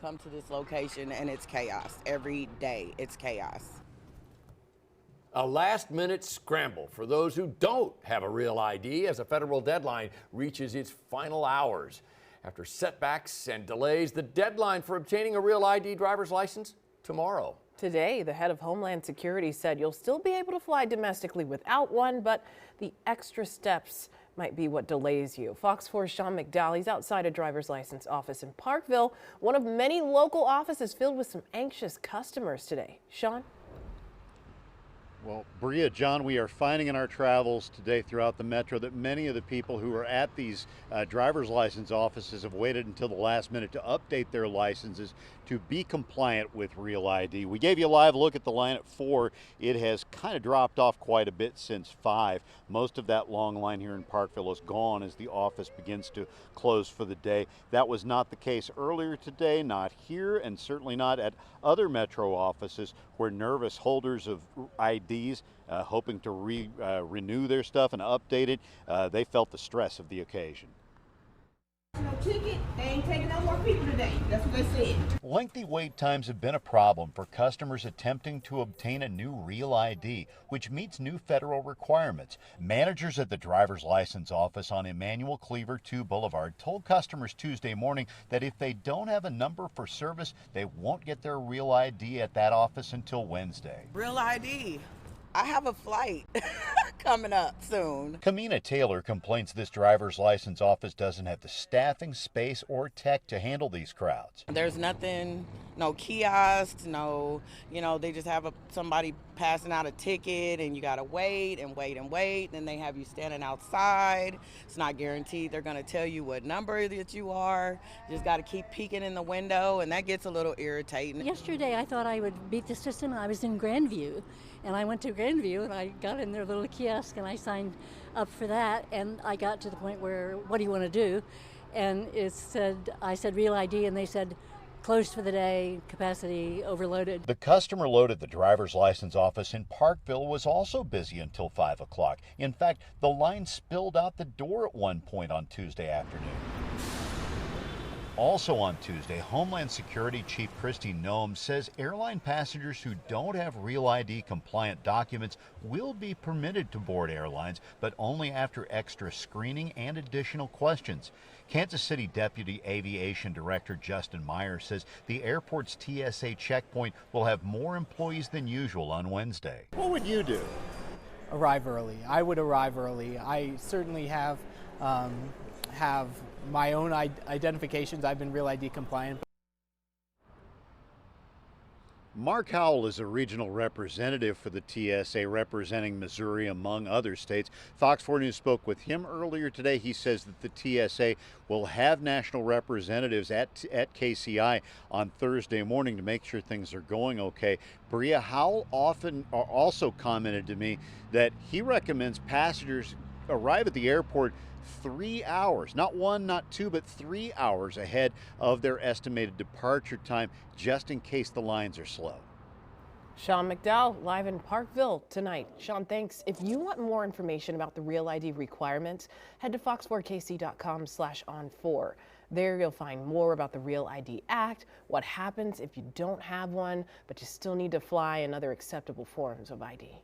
Come to this location and it's chaos. Every day it's chaos. A last-minute scramble for those who don't have a real ID as a federal deadline reaches its final hours. After setbacks and delays, the deadline for obtaining a real ID driver's license tomorrow. Today, the head of Homeland Security said you'll still be able to fly domestically without one, but the extra steps might be what delays you. Fox 4's Sean McDowell, he's outside a driver's license office in Parkville, one of many local offices filled with some anxious customers today. Sean? Well, Bria, John, we are finding in our travels today throughout the metro that many of the people who are at these driver's license offices have waited until the last minute to update their licenses to be compliant with Real ID. We gave you a live look at the line at 4. It has kind of dropped off quite a bit since 5. Most of that long line here in Parkville is gone as the office begins to close for the day. That was not the case earlier today, not here, and certainly not at other metro offices where nervous holders of IDs hoping to renew their stuff and update it, they felt the stress of the occasion. No ticket, they ain't taking no more people today. That's what they said. Lengthy wait times have been a problem for customers attempting to obtain a new Real ID, which meets new federal requirements. Managers at the driver's license office on Emmanuel Cleaver 2 Boulevard told customers Tuesday morning that if they don't have a number for service, they won't get their Real ID at that office until Wednesday. Real ID. I have a flight coming up soon. Kamina Taylor complains this driver's license office doesn't have the staffing, space, or tech to handle these crowds. There's nothing, no kiosks, no, they just have somebody passing out a ticket and you gotta wait and wait and wait. Then they have you standing outside. It's not guaranteed they're gonna tell you what number that you are. You just gotta keep peeking in the window, and that gets a little irritating. Yesterday I thought I would beat the system. I was in Grandview, and I went to Grandview and I got in their little kiosk and I signed up for that, and I got to the point where, what do you want to do? And I said Real ID, and they said closed for the day, capacity overloaded. The customer load at the driver's license office in Parkville was also busy until 5 o'clock. In fact, the line spilled out the door at one point on Tuesday afternoon. Also on Tuesday, Homeland Security Chief Kristi Noem says airline passengers who don't have Real ID compliant documents will be permitted to board airlines, but only after extra screening and additional questions. Kansas City Deputy Aviation Director Justin Meyer says the airport's TSA checkpoint will have more employees than usual on Wednesday. What would you do? Arrive early. I would arrive early. I certainly have my own identifications. I've been Real ID compliant. Mark Howell is a regional representative for the TSA representing Missouri among other states. Fox 4 News spoke with him earlier today. He says that the TSA will have national representatives at KCI on Thursday morning to make sure things are going okay. Bria, Howell also commented to me that he recommends passengers arrive at the airport 3 hours, not 1, not 2, but 3 hours ahead of their estimated departure time, just in case the lines are slow. Sean McDowell, live in Parkville tonight. Sean, thanks. If you want more information about the Real ID requirements, head to fox4kc.com/on4. There you'll find more about the Real ID Act, what happens if you don't have one, but you still need to fly, and other acceptable forms of ID.